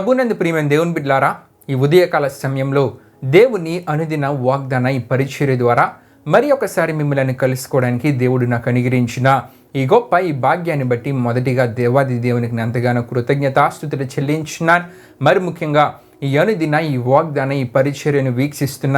ప్రభునందు ప్రియమైన దేవుని బిడ్డలారా, ఈ ఉదయకాల సమయంలో దేవుని అనుదిన వాగ్దాన ఈ పరిచర్య ద్వారా మరి ఒకసారి మిమ్మల్ని కలుసుకోవడానికి దేవుడు నాకు అనుగ్రహించిన ఈ గొప్ప ఈ భాగ్యాన్ని బట్టి మొదటిగా దేవాది దేవునికి ఎంతగానో కృతజ్ఞతాస్తుతులు చెల్లించున్నాను. మరి ముఖ్యంగా ఈ అనుదిన ఈ వాగ్దాన ఈ పరిచర్యను వీక్షిస్తున్న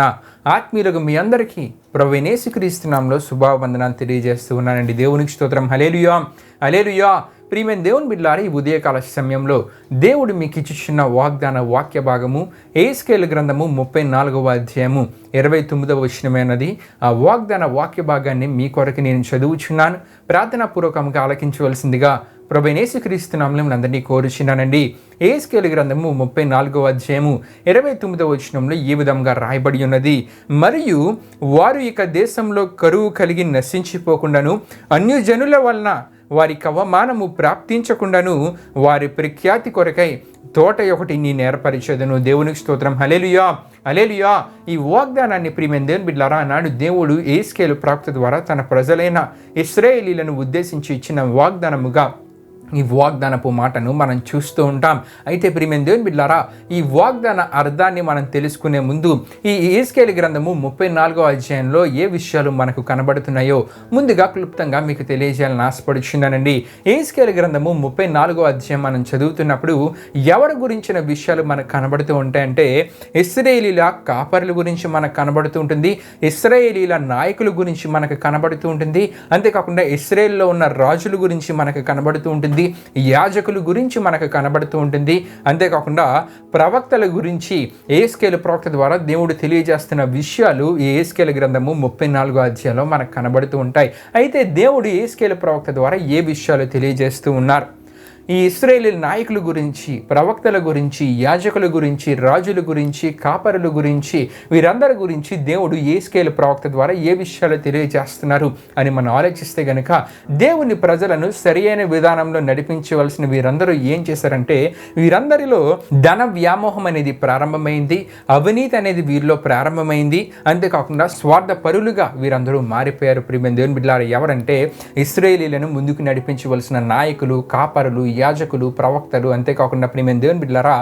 ఆత్మీయులకు మీ అందరికీ ప్రభువైన యేసుక్రీస్తు నామములో శుభవందనాలు తెలియజేస్తూ ఉన్నానండి. దేవునికి స్తోత్రం. హల్లెలూయా, హల్లెలూయా. ప్రియమైన దేవుని బిడ్డలారా, ఈ ఉదయకాల సమయంలో దేవుడు మీకు ఇచ్చిన వాగ్దాన వాక్య భాగము యెహెజ్కేలు గ్రంథము 34వ అధ్యాయము 29వ వచనమైనది. ఆ వాగ్దాన వాక్య భాగాన్ని మీ కొరకు నేను చదువుచున్నాను. ప్రార్థనాపూర్వకంగా ఆలకించవలసిందిగా ప్రభువైన యేసుక్రీస్తు నామములో అందరినీ కోరుచున్నానండి. యెహెజ్కేలు గ్రంథము 34వ అధ్యాయము 29వ వచనంలో ఈ విధంగా రాయబడి ఉన్నది. మరియు వారు ఇక దేశంలో కరువు కలిగి నశించిపోకుండాను, అన్యజనుల వలన వారికి అవమానము ప్రాప్తించకుండాను వారి ప్రఖ్యాతి కొరకై తోట ఒకటి నేను ఏర్పరిచేదను. దేవునికి స్తోత్రం. హల్లెలూయా, హల్లెలూయా. ఈ వాగ్దానాన్ని ప్రియమైన దేవుని బిడ్డలారా, నాడు దేవుడు యెహెజ్కేలు ప్రవక్త ద్వారా తన ప్రజలైన ఇశ్రాయేలీలను ఉద్దేశించి ఇచ్చిన వాగ్దానముగా ఈ వాగ్దానపు మాటను మనం చూస్తూ ఉంటాం. అయితే ప్రియమైన దేవుని బిడ్డలారా, ఈ వాగ్దాన అర్థాన్ని మనం తెలుసుకునే ముందు ఈ యెహెజ్కేలు గ్రంథము 34వ అధ్యాయంలో ఏ విషయాలు మనకు కనబడుతున్నాయో ముందుగా క్లుప్తంగా మీకు తెలియజేయాలని ఆశపడుచున్నానండి. యెహెజ్కేలు గ్రంథము 34వ అధ్యాయం మనం చదువుతున్నప్పుడు ఎవరి గురించిన విషయాలు మనకు కనబడుతూ ఉంటాయంటే, ఇశ్రాయేలీల కాపరుల గురించి మనకు కనబడుతూ ఉంటుంది, ఇశ్రాయేలీల నాయకుల గురించి మనకు కనబడుతూ ఉంటుంది, అంతేకాకుండా ఇశ్రాయేల్లో ఉన్న రాజుల గురించి మనకు కనబడుతూ ఉంటుంది, యాజకుల గురించి మనకు కనబడుతూ ఉంటుంది, అంతేకాకుండా ప్రవక్తల గురించి యెహెజ్కేలు ప్రవక్త ద్వారా దేవుడు తెలియజేస్తున్న విషయాలు ఈ యెహెజ్కేలు గ్రంథము 34వ అధ్యాయంలో మనకు కనబడుతూ ఉంటాయి. అయితే దేవుడు యెహెజ్కేలు ప్రవక్త ద్వారా ఏ విషయాలు తెలియజేస్తూ ఉన్నారు? ఈ ఇశ్రాయేలు నాయకుల గురించి, ప్రవక్తల గురించి, యాజకుల గురించి, రాజుల గురించి, కాపరుల గురించి, వీరందరి గురించి దేవుడు యెహెజ్కేలు ప్రవక్త ద్వారా ఏ విషయాలు తెలియజేస్తున్నారు అని మనం ఆలోచిస్తే గనుక, దేవుని ప్రజలను సరియైన విధానంలో నడిపించవలసిన వీరందరూ ఏం చేశారంటే, వీరందరిలో ధన వ్యామోహం అనేది ప్రారంభమైంది, అవినీతి అనేది వీరిలో ప్రారంభమైంది, అంతేకాకుండా స్వార్థ పరులుగా వీరందరూ మారిపోయారు. ప్రియమైన దేవుని బిడ్డలారా, ఎవరంటే ఇశ్రాయేలీలను ముందుకు నడిపించవలసిన నాయకులు, కాపరులు, యాజకులు, ప్రవక్తలు, అంతేకాకుండా ప్రియమైన దేవుని బిడ్డలారా,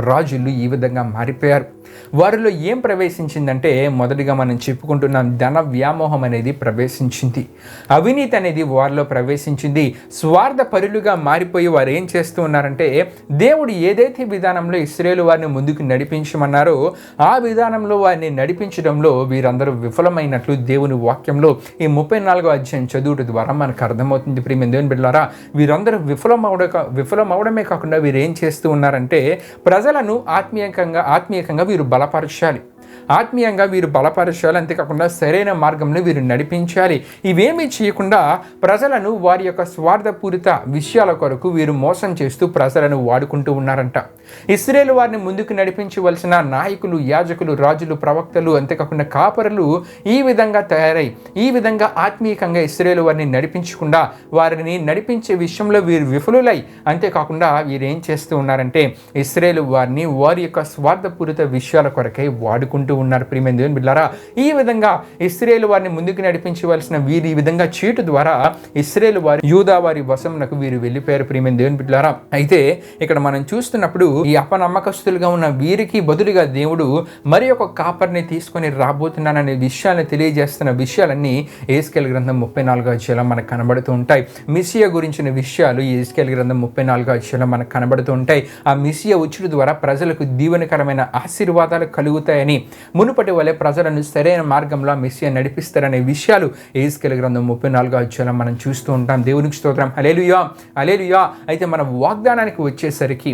రాజులు ఈ విధంగా మారిపోయారు. వారిలో ఏం ప్రవేశించిందంటే, మొదటిగా మనం చెప్పుకుంటున్నాం, ధన వ్యామోహం అనేది ప్రవేశించింది, అవినీతి అనేది వారిలో ప్రవేశించింది. స్వార్థ పరులుగా మారిపోయి వారు ఏం చేస్తూ ఉన్నారంటే, దేవుడు ఏదైతే విధానంలో ఇశ్రాయేలు వారిని ముందుకు నడిపించమన్నారో ఆ విధానంలో వారిని నడిపించడంలో వీరందరూ విఫలమైనట్లు దేవుని వాక్యంలో ఈ 34వ అధ్యాయం చదువుట ద్వారా మనకు అర్థమవుతుంది. ప్రియమైన దేవుని బిడ్డలారా, వీరందరూ విఫలమవడమే కాకుండా వీరు ఏం చేస్తూ ఉన్నారంటే, ప్రజలను ఆత్మీయంగా వీరు బలపరచాలి, ఆత్మీయంగా వీరు బలపరచాలి, అంతేకాకుండా సరైన మార్గంలో వీరు నడిపించాలి. ఇవేమీ చేయకుండా ప్రజలను వారి యొక్క స్వార్థపూరిత విషయాల కొరకు వీరు మోసం చేస్తూ ప్రజలను వాడుకుంటూ ఉన్నారంట. ఇశ్రాయేలు వారిని ముందుకు నడిపించవలసిన నాయకులు, యాజకులు, రాజులు, ప్రవక్తలు, అంతేకాకుండా కాపరులు ఈ విధంగా తయారై, ఈ విధంగా ఆత్మీయంగా ఇశ్రాయేలు వారిని నడిపించకుండా వారిని నడిపించే విషయంలో వీరు విఫలులై, అంతేకాకుండా వీరు ఏం చేస్తూ ఉన్నారంటే, ఇశ్రాయేలు వారిని వారి యొక్క స్వార్థపూరిత విషయాల కొరకై వాడుకుంటూ ఉన్నారు. ప్రియమైన దేవుని బిడ్డలారా, ఈ విధంగా ఇశ్రాయేలు వారిని ముందుకు నడిపించవలసిన వీరు ఈ విధంగా చీటు ద్వారా ఇశ్రాయేలు వారి యూదా వారి వశమునకు వీరు వెళ్ళిపోయారు. ప్రియమైన దేవుని బిడ్డలారా, అయితే ఇక్కడ మనం చూస్తున్నప్పుడు ఈ అపనమ్మకస్తులుగా ఉన్న వీరికి బదులుగా దేవుడు మరి ఒక కాపర్ని తీసుకొని రాబోతున్నాననే విషయాన్ని తెలియజేస్తున్న విషయాలన్నీ యెహెజ్కేలు గ్రంథం 34వ అధ్యాయంలో మనకు కనబడుతూ ఉంటాయి. మెస్సియా గురించిన విషయాలు యెహెజ్కేలు గ్రంథం 34వ అధ్యాయంలో మనకు కనబడుతూ ఉంటాయి. ఆ మెస్సియా వచ్చుట ద్వారా ప్రజలకు దీవెనకరమైన ఆశీర్వాదాలు కలుగుతాయని, మునుపటి వలె ప్రజలను సరైన మార్గంలో మెస్సియా నడిపిస్తారనే విషయాలు యెహెజ్కేలు గ్రంథం 34వ అధ్యాయంలో మనం చూస్తూ ఉంటాం. దేవునికి స్తోత్రం. హల్లెలూయా, హల్లెలూయా. అయితే మన వాగ్దానానికి వచ్చేసరికి,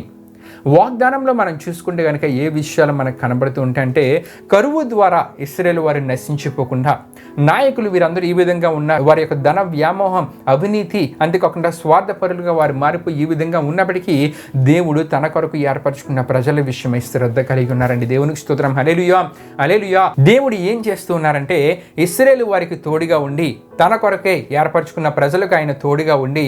వాగ్దానంలో మనం చూసుకుంటే కనుక ఏ విషయాలు మనకు కనబడుతూ ఉంటాయంటే, కరువు ద్వారా ఇశ్రాయేలు వారు నశించిపోకుండా నాయకులు వీరందరూ ఈ విధంగా ఉన్న వారి యొక్క ధన వ్యామోహం, అవినీతి, అంతేకాకుండా స్వార్థపరులుగా వారు మారిపోయి ఈ విధంగా ఉన్నప్పటికీ దేవుడు తన కొరకు ఏర్పరచుకున్న ప్రజల విషయమై శ్రద్ధ కలిగి ఉన్నారండి. దేవునికి స్తోత్రం. హల్లెలూయా, హల్లెలూయా. దేవుడు ఏం చేస్తూ ఉన్నారంటే, ఇశ్రాయేలు వారికి తోడుగా ఉండి తన కొరకే ఏర్పరచుకున్న ప్రజలకు ఆయన తోడుగా ఉండి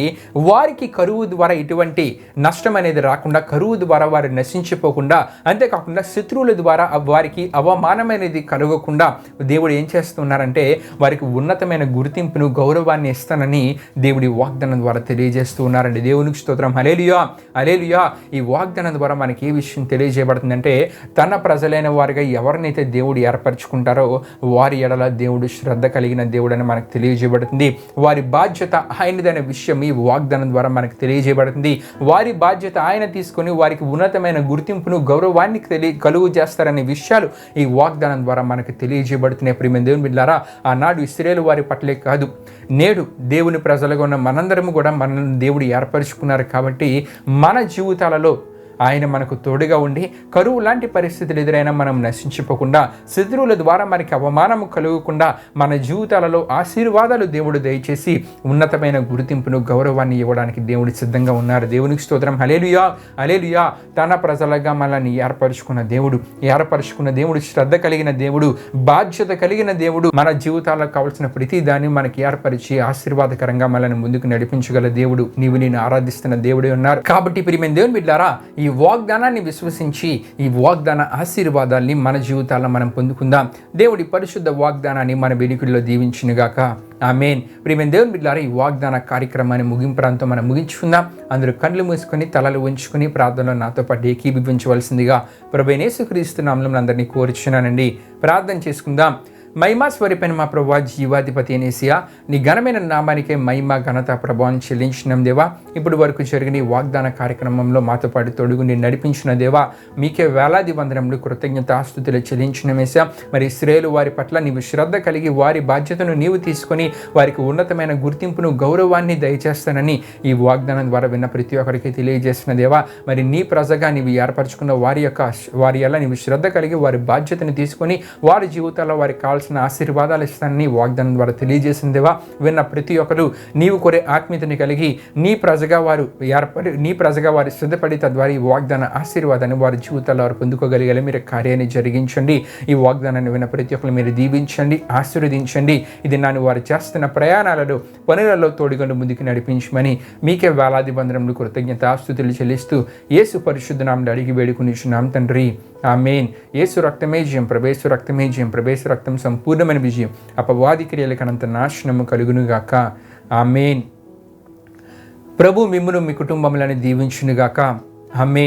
వారికి కరువు ద్వారా ఎటువంటి నష్టం అనేది రాకుండా, కరువు ద్వారా వారు నశించిపోకుండా, అంతేకాకుండా శత్రువుల ద్వారా వారికి అవమానం అనేది కలగకుండా దేవుడు ఏం చేస్తున్నారంటే వారికి ఉన్నతమైన గుర్తింపును, గౌరవాన్ని ఇస్తానని దేవుడి వాగ్దానం ద్వారా తెలియజేస్తూ ఉన్నారండి. దేవునికి స్తోత్రం. హల్లెలూయా, హల్లెలూయా. ఈ వాగ్దానం ద్వారా మనకి ఏ విషయం తెలియజేయబడుతుందంటే తన ప్రజలైన వారిగా ఎవరినైతే దేవుడు ఏర్పరచుకుంటారో వారి ఎడల దేవుడు శ్రద్ధ కలిగిన దేవుడు అని మనకు తెలియజేయబడుతుంది. వారి బాధ్యత ఆయనదనే విషయం ఈ వాగ్దానం ద్వారా మనకు తెలియజేయబడుతుంది. వారి బాధ్యత ఆయన తీసుకొని వారికి ఉన్నతమైన గుర్తింపును, గౌరవాన్ని కలుగు చేస్తారనే విషయాలు ఈ వాగ్దానం ద్వారా మనకు తెలియజేయబడుతున్నాయి. ప్రియమైన దేవుని బిడ్డలారా, ఆనాడు ఇశ్రాయేలు వారి పట్లే కాదు, నేడు దేవుని ప్రజలుగా ఉన్న మనందరము కూడా మనల్ని దేవుడు ఏర్పరచుకున్నారు. కాబట్టి మన జీవితాలలో ఆయన మనకు తోడుగా ఉండి కరువు లాంటి పరిస్థితులు ఎదురైనా మనం నశించిపోకుండా, శత్రువుల ద్వారా మనకి అవమానము కలుగకుండా మన జీవితాలలో ఆశీర్వాదాలు దేవుడు దయచేసి ఉన్నతమైన గుర్తింపును, గౌరవాన్ని ఇవ్వడానికి దేవుడు సిద్ధంగా ఉన్నారు. దేవునికి స్తోత్రం. హల్లెలూయా, హల్లెలూయా. తన ప్రజలుగా మనల్ని ఏర్పరచుకున్న దేవుడు శ్రద్ధ కలిగిన దేవుడు, బాధ్యత కలిగిన దేవుడు, మన జీవితాలకు కావాల్సిన ప్రతి దాన్ని మనకి ఏర్పరిచి ఆశీర్వాదకరంగా మనల్ని ముందుకు నడిపించగల దేవుడు, నీవు నేను ఆరాధిస్తున్న దేవుడే ఉన్నారు. కాబట్టి ప్రియమైన దేవుని బిడ్డలారా, ఈ వాగ్దానాన్ని విశ్వసించి ఈ వాగ్దాన ఆశీర్వాదాల్ని మన జీవితాల్లో మనం పొందుకుందాం. దేవుడి పరిశుద్ధ వాగ్దానాన్ని మన వెనుకల్లో దీవించునుగాక. ఆమేన్. ప్రియమైన దేవుని బిడ్డలారా, ఈ వాగ్దాన కార్యక్రమాన్ని ముగింపుతో మనం ముగించుకుందాం. అందరూ కళ్ళు మూసుకొని తలలు ఉంచుకొని ప్రార్థనలో నాతో పాటు ఏకీభవించవలసిందిగా ప్రభువైన యేసుక్రీస్తు నామములో అందరినీ కోరుచున్నానండి. ప్రార్థన చేసుకుందాం. మహిమా స్వరూపైన మా ప్రభువా, జీవాధిపతి యేసయ్యా, నీ ఘనమైన నామానికే మహిమ, ఘనత, ప్రభావం చెల్లించినాం దేవా. ఇప్పుడు వరకు జరిగిన ఈ వాగ్దాన కార్యక్రమంలో మాతో పాటు తొడుగుని నడిపించిన దేవా, మీకే వేలాది వందనములు, కృతజ్ఞతాస్తుతులు చెల్లించిన యేసయ్యా. మరి ఇశ్రాయేలు వారి పట్ల నీవు శ్రద్ధ కలిగి వారి బాధ్యతను నీవు తీసుకొని వారికి ఉన్నతమైన గుర్తింపును, గౌరవాన్ని దయచేస్తానని ఈ వాగ్దానం ద్వారా విన్న ప్రతి ఒక్కరికి తెలియజేసిన దేవా. మరి నీ ప్రజగా నీవు ఏర్పరచుకున్న వారి ఎలా నీవు శ్రద్ధ కలిగి వారి బాధ్యతను తీసుకొని వారి జీవితాల్లో వారికి కావాల్సిన ఆశీర్వాదాలు ఇస్తానని వాగ్దానం ద్వారా తెలియజేసిన దేవా. విన్న ప్రతి ఒక్కరు నీవు కోరే ఆత్మీయతని కలిగి నీ ప్రజగా వారు సిద్ధపడి తద్వారా ఈ వాగ్దాన ఆశీర్వాదాన్ని వారి జీవితాల్లో వారు పొందుకోగలిగే మీరు కార్యాన్ని జరిగించండి. ఈ వాగ్దానాన్ని విన్న ప్రతి ఒక్కరు మీరు దీవించండి, ఆశీర్వదించండి. ఇది నన్ను వారు చేస్తున్న ప్రయాణాలలో, పనులలో తోడుగొండు ముందుకు నడిపించమని మీకే వేలాది వందనములు, కృతజ్ఞతాస్తుతులు చెల్లిస్తూ యేసు పరిశుద్ధ నామములో అడిగి వేడుకొనిచున్నాం తండ్రి. ఆమేన్. యేసు రక్తమే జయం, ప్రభేసు రక్తమే జయం, ప్రభేసు రక్తం సంపూర్ణమైన విజయం, అపవాది క్రియలకనంత నాశనము కలుగునుగాక. ఆమేన్. ప్రభు మిమ్మును మీ కుటుంబములను దీవించునుగాక. ఆమేన్.